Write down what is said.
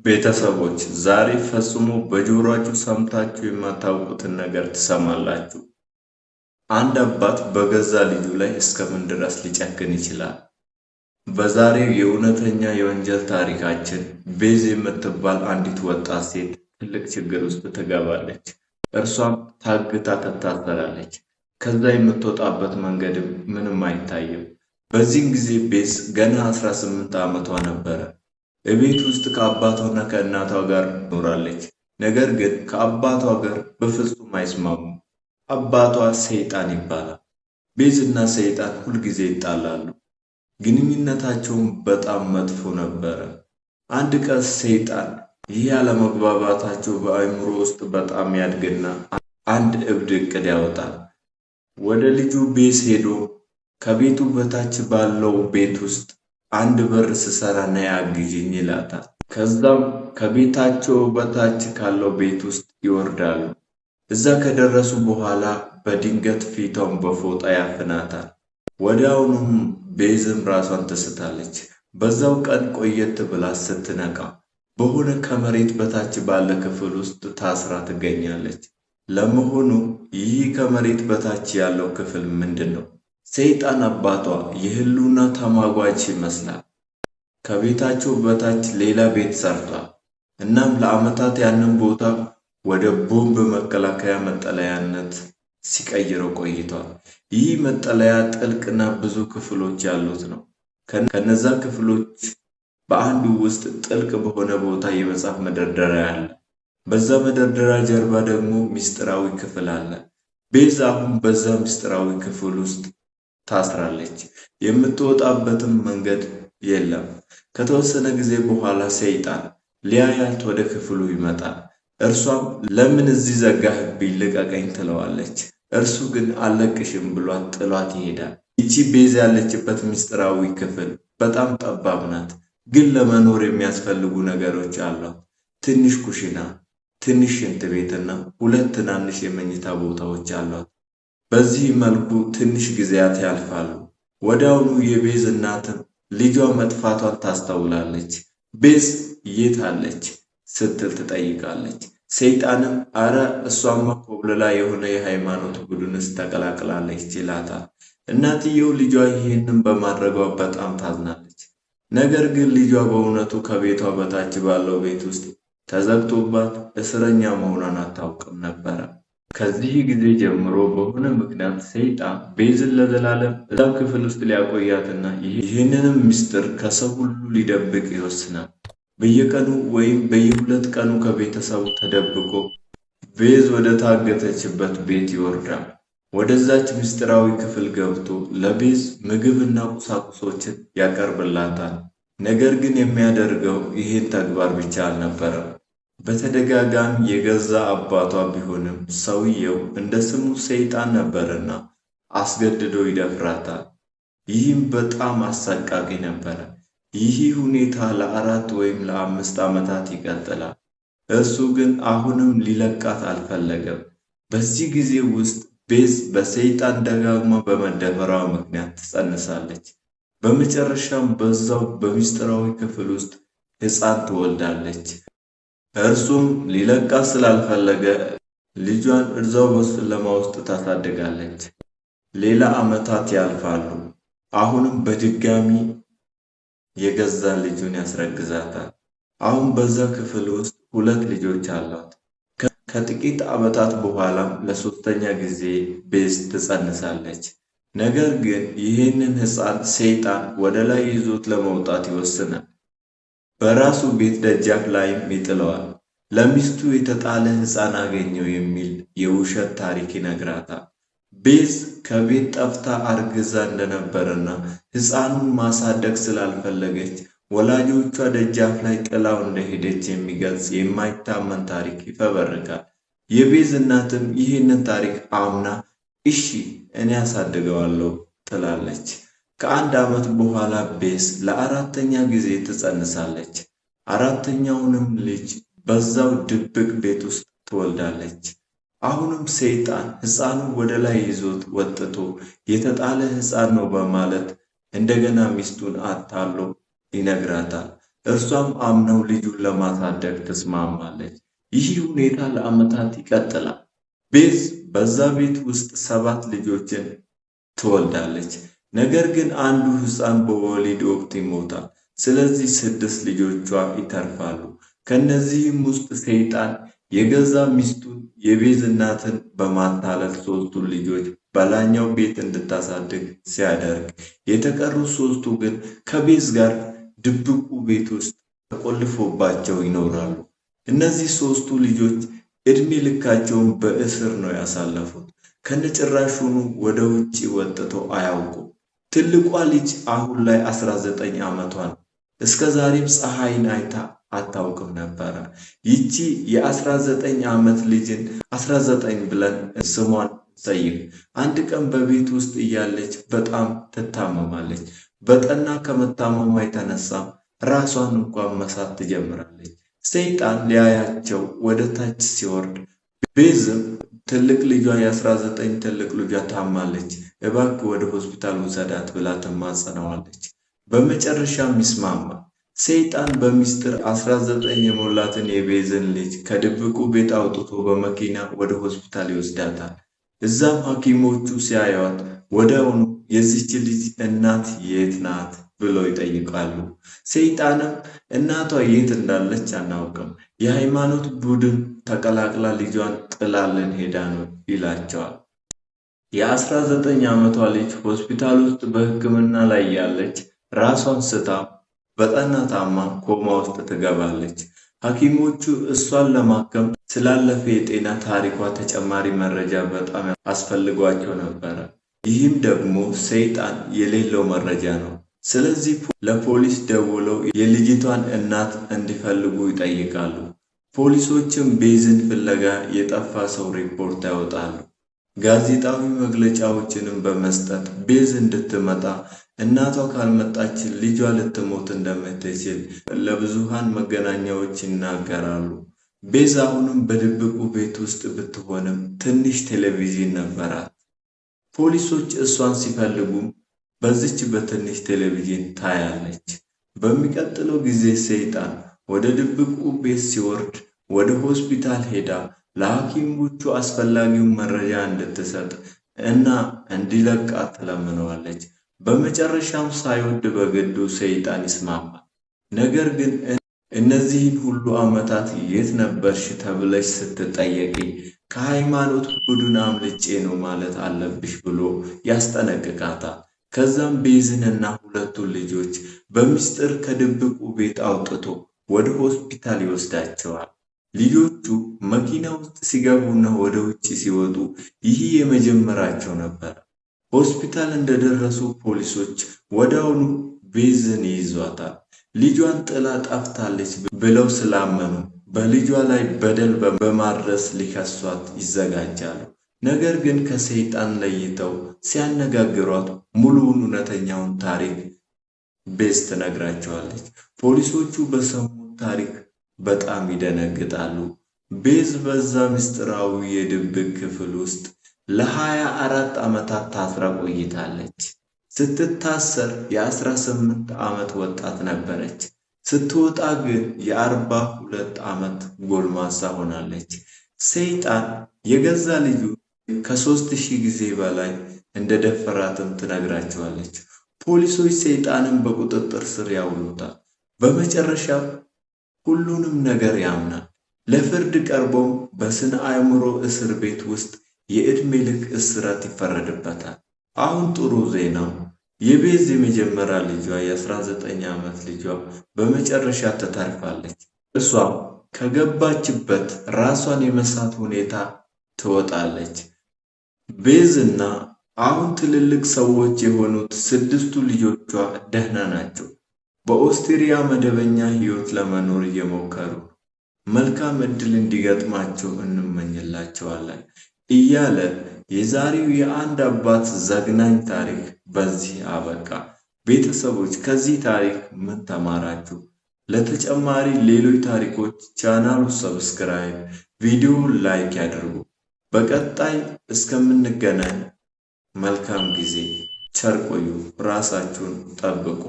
ቤተሰቦች ዛሬ ፈጽሞ በጆሮአችሁ ሰምታችሁ የማታውቁትን ነገር ትሰማላችሁ። አንድ አባት በገዛ ልጁ ላይ እስከምን ድረስ ሊጨክን ይችላል? በዛሬው የእውነተኛ የወንጀል ታሪካችን ቤዝ የምትባል አንዲት ወጣት ሴት ትልቅ ችግር ውስጥ ትገባለች። እርሷም ታግታ ትታሰራለች። ከዛ የምትወጣበት መንገድም ምንም አይታይም። በዚህን ጊዜ ቤዝ ገና 18 ዓመቷ ነበረ። እቤት ውስጥ ከአባቷና ከእናቷ ጋር ትኖራለች። ነገር ግን ከአባቷ ጋር በፍጹም አይስማሙም። አባቷ ሰይጣን ይባላል። ቤዝ እና ሰይጣን ሁልጊዜ ይጣላሉ። ግንኙነታቸውም በጣም መጥፎ ነበረ። አንድ ቀን ሰይጣን ይህ ያለመግባባታቸው በአእምሮ ውስጥ በጣም ያድግና አንድ እብድ እቅድ ያወጣል። ወደ ልጁ ቤዝ ሄዶ ከቤቱ በታች ባለው ቤት ውስጥ አንድ በር ስሰራ ነይ አግዢኝ ይላታል። ከዛም ከቤታቸው በታች ካለው ቤት ውስጥ ይወርዳሉ። እዛ ከደረሱ በኋላ በድንገት ፊቷን በፎጣ ያፍናታል። ወዲያውኑም ቤዝም ራሷን ትስታለች። በዛው ቀን ቆየት ብላ ስትነቃ በሆነ ከመሬት በታች ባለ ክፍል ውስጥ ታስራ ትገኛለች። ለመሆኑ ይህ ከመሬት በታች ያለው ክፍል ምንድን ነው? ሰይጣን አባቷ የህልውና ተሟጋች ይመስላል። ከቤታቸው በታች ሌላ ቤት ሰርቷል። እናም ለዓመታት ያንን ቦታ ወደ ቦምብ መከላከያ መጠለያነት ሲቀይረው ቆይቷል። ይህ መጠለያ ጥልቅና ብዙ ክፍሎች ያሉት ነው። ከነዛ ክፍሎች በአንዱ ውስጥ ጥልቅ በሆነ ቦታ የመጽሐፍ መደርደሪያ አለ። በዛ መደርደሪያ ጀርባ ደግሞ ምስጢራዊ ክፍል አለ። ቤዛ አሁን በዛ ምስጢራዊ ክፍል ውስጥ ታስራለች። የምትወጣበትም መንገድ የለም። ከተወሰነ ጊዜ በኋላ ሰይጣን ሊያያት ወደ ክፍሉ ይመጣል። እርሷም ለምን እዚህ ዘጋህብኝ ልቀቀኝ ትለዋለች። እርሱ ግን አልለቅሽም ብሏት ጥሏት ይሄዳል። ይቺ ቤዛ ያለችበት ምስጢራዊ ክፍል በጣም ጠባብ ናት፣ ግን ለመኖር የሚያስፈልጉ ነገሮች አሏት። ትንሽ ኩሽና፣ ትንሽ ሽንት ቤትና ሁለት ትናንሽ የመኝታ ቦታዎች አሏት። በዚህ መልኩ ትንሽ ጊዜያት ያልፋሉ። ወዲያውኑ የቤዝ እናትም ልጇ መጥፋቷን ታስተውላለች። ቤዝ የት አለች ስትል ትጠይቃለች። ሰይጣንም አረ እሷማ ኮብልላ የሆነ የሃይማኖት ቡድንስ ተቀላቅላለች ይላታል። እናትየው ልጇ ይህንን በማድረጓ በጣም ታዝናለች። ነገር ግን ልጇ በእውነቱ ከቤቷ በታች ባለው ቤት ውስጥ ተዘግቶባት እስረኛ መሆኗን አታውቅም ነበረ። ከዚህ ጊዜ ጀምሮ በሆነ ምክንያት ሰይጣን ቤዝን ለዘላለም እዛው ክፍል ውስጥ ሊያቆያትና ይህንንም ምስጢር ከሰው ሁሉ ሊደብቅ ይወስናል። በየቀኑ ወይም በየሁለት ቀኑ ከቤተሰቡ ተደብቆ ቤዝ ወደ ታገተችበት ቤት ይወርዳል። ወደዛች ምስጢራዊ ክፍል ገብቶ ለቤዝ ምግብና ቁሳቁሶችን ያቀርብላታል። ነገር ግን የሚያደርገው ይህን ተግባር ብቻ አልነበረም። በተደጋጋሚ የገዛ አባቷ ቢሆንም ሰውየው እንደ ስሙ ሰይጣን ነበርና አስገድዶ ይደፍራታል። ይህም በጣም አሰቃቂ ነበረ። ይህ ሁኔታ ለ4 ወይም ለ5 ዓመታት ይቀጥላል። እሱ ግን አሁንም ሊለቃት አልፈለገም። በዚህ ጊዜ ውስጥ ቤዝ በሰይጣን ደጋግማ በመደፈሯ ምክንያት ትጸንሳለች። በመጨረሻም በዛው በምስጢራዊ ክፍል ውስጥ ሕፃን ትወልዳለች። እርሱም ሊለቃት ስላልፈለገ ልጇን እዛው በጨለማ ውስጥ ታሳድጋለች። ሌላ ዓመታት ያልፋሉ። አሁንም በድጋሚ የገዛ ልጁን ያስረግዛታል። አሁን በዛ ክፍል ውስጥ 2 ልጆች አሏት። ከጥቂት ዓመታት በኋላም ለ3ኛ ጊዜ ቤዝ ትጸንሳለች። ነገር ግን ይህንን ሕፃን ሰይጣን ወደ ላይ ይዞት ለመውጣት ይወስናል። በራሱ ቤት ደጃፍ ላይም ይጥለዋል። ለሚስቱ የተጣለ ሕፃን አገኘው የሚል የውሸት ታሪክ ይነግራታል። ቤዝ ከቤት ጠፍታ አርግዛ እንደነበረና ሕፃኑን ማሳደግ ስላልፈለገች ወላጆቿ ደጃፍ ላይ ጥላው እንደሄደች የሚገልጽ የማይታመን ታሪክ ይፈበርካል። የቤዝ እናትም ይህንን ታሪክ አምና እሺ እኔ አሳድገዋለሁ ትላለች። ከ1 ዓመት በኋላ ቤዝ ለ4ኛ ጊዜ ትጸንሳለች። 4ኛውንም ልጅ በዛው ድብቅ ቤት ውስጥ ትወልዳለች። አሁንም ሰይጣን ሕፃኑን ወደ ላይ ይዞት ወጥቶ የተጣለ ሕፃን ነው በማለት እንደገና ሚስቱን አታሎ ይነግራታል። እርሷም አምነው ልጁን ለማሳደግ ተስማማለች። ይህ ሁኔታ ለዓመታት ይቀጥላል። ቤዝ በዛ ቤት ውስጥ 7 ልጆችን ትወልዳለች። ነገር ግን አንዱ ሕፃን በወሊድ ወቅት ይሞታል። ስለዚህ 6 ልጆቿ ይተርፋሉ። ከነዚህም ውስጥ ሰይጣን የገዛ ሚስቱን የቤዝ እናትን በማታለል 3ቱን ልጆች በላይኛው ቤት እንድታሳድግ ሲያደርግ፣ የተቀሩት 3ቱ ግን ከቤዝ ጋር ድብቁ ቤት ውስጥ ተቆልፎባቸው ይኖራሉ። እነዚህ 3ቱ ልጆች ዕድሜ ልካቸውን በእስር ነው ያሳለፉት። ከነጭራሹኑ ወደ ውጪ ወጥተው አያውቁም። ትልቋ ልጅ አሁን ላይ 19 ዓመቷ ነው። እስከ ዛሬም ፀሐይን አይታ አታውቅም ነበረ። ይቺ የ19 ዓመት ልጅን 19 ብለን ስሟን ሰይም። አንድ ቀን በቤት ውስጥ እያለች በጣም ትታመማለች። በጠና ከመታመሟ የተነሳ ራሷን እንኳን መሳት ትጀምራለች። ሰይጣን ሊያያቸው ወደ ታች ሲወርድ ቤዝም ትልቅ ልጇ የ19 ትልቅ ልጇ ታማለች፣ እባክህ ወደ ሆስፒታል ውሰዳት ብላ ትማጸነዋለች። በመጨረሻም ይስማማል። ሰይጣን በሚስጥር 19 የሞላትን የቤዝን ልጅ ከድብቁ ቤት አውጥቶ በመኪና ወደ ሆስፒታል ይወስዳታል። እዛም ሐኪሞቹ ሲያዩት ወዲያውኑ የዚች ልጅ እናት የት ናት ብለው ይጠይቃሉ። ሰይጣንም እናቷ የት እንዳለች አናውቅም፣ የሃይማኖት ቡድን ተቀላቅላ ልጇን ጥላልን ሄዳ ነው ይላቸዋል። የ19 ዓመቷ ልጅ ሆስፒታል ውስጥ በሕክምና ላይ ያለች ራሷን ስታ በጠና ታማ ኮማ ውስጥ ትገባለች። ሐኪሞቹ እሷን ለማከም ስላለፈ የጤና ታሪኳ ተጨማሪ መረጃ በጣም አስፈልጓቸው ነበረ። ይህም ደግሞ ሰይጣን የሌለው መረጃ ነው። ስለዚህ ለፖሊስ ደውለው የልጅቷን እናት እንዲፈልጉ ይጠይቃሉ። ፖሊሶችም ቤዝን ፍለጋ የጠፋ ሰው ሪፖርት ያወጣሉ። ጋዜጣዊ መግለጫዎችንም በመስጠት ቤዝ እንድትመጣ፣ እናቷ ካልመጣች ልጇ ልትሞት እንደምትችል ለብዙሃን መገናኛዎች ይናገራሉ። ቤዝ አሁንም በድብቁ ቤት ውስጥ ብትሆንም ትንሽ ቴሌቪዥን ነበራት። ፖሊሶች እሷን ሲፈልጉም በዚች በትንሽ ቴሌቪዥን ታያለች። በሚቀጥለው ጊዜ ሰይጣን ወደ ድብቁ ቤት ሲወርድ ወደ ሆስፒታል ሄዳ ለሐኪሞቹ አስፈላጊውን መረጃ እንድትሰጥ እና እንዲለቃት ትለምነዋለች። በመጨረሻም ሳይወድ በግዱ ሰይጣን ይስማማል። ነገር ግን እነዚህን ሁሉ ዓመታት የት ነበርሽ ተብለሽ ስትጠየቂ ከሃይማኖት ቡድን አምልጬ ነው ማለት አለብሽ ብሎ ያስጠነቅቃታል። ከዛም ቤዝንና 2ቱን ልጆች በሚስጥር ከድብቁ ቤት አውጥቶ ወደ ሆስፒታል ይወስዳቸዋል። ልጆቹ መኪና ውስጥ ሲገቡና ወደ ውጪ ሲወጡ ይህ የመጀመሪያቸው ነበር። ሆስፒታል እንደደረሱ ፖሊሶች ወዲያውኑ ቤዝን ይይዟታል። ልጇን ጥላ ጠፍታለች ብለው ስላመኑ በልጇ ላይ በደል በማድረስ ሊከሷት ይዘጋጃሉ። ነገር ግን ከሰይጣን ለይተው ሲያነጋግሯት ሙሉውን እውነተኛውን ታሪክ ቤዝ ትነግራቸዋለች። ፖሊሶቹ በሰሙት ታሪክ በጣም ይደነግጣሉ። ቤዝ በዛ ምስጢራዊ የድብቅ ክፍል ውስጥ ለ24 ዓመታት ታስራ ቆይታለች። ስትታሰር የ18 ዓመት ወጣት ነበረች። ስትወጣ ግን የ42 ዓመት ጎልማሳ ሆናለች። ሰይጣን የገዛ ልጁ ከ3000 ጊዜ በላይ እንደደፈራትም ትነግራቸዋለች። ፖሊሶች ሰይጣንን በቁጥጥር ስር ያውሉታል። በመጨረሻ ሁሉንም ነገር ያምናል። ለፍርድ ቀርቦም በስነ አእምሮ እስር ቤት ውስጥ የዕድሜ ልክ እስራት ይፈረድበታል። አሁን ጥሩ ዜናው የቤዝ የመጀመሪያ ልጇ የ19 ዓመት ልጇ በመጨረሻ ተተርፋለች። እሷም ከገባችበት ራሷን የመሳት ሁኔታ ትወጣለች። ቤዝ እና አሁን ትልልቅ ሰዎች የሆኑት 6ቱ ልጆቿ ደህና ናቸው። በኦስትሪያ መደበኛ ሕይወት ለመኖር እየሞከሩ መልካም ዕድል እንዲገጥማቸው እንመኝላቸዋለን እያለ የዛሬው የአንድ አባት ዘግናኝ ታሪክ በዚህ አበቃ። ቤተሰቦች ከዚህ ታሪክ ምን ተማራችሁ? ለተጨማሪ ሌሎች ታሪኮች ቻናሉ ሰብስክራይብ፣ ቪዲዮ ላይክ ያድርጉ። በቀጣይ እስከምንገናኝ መልካም ጊዜ፣ ቸር ቆዩ፣ ራሳችሁን ጠብቁ።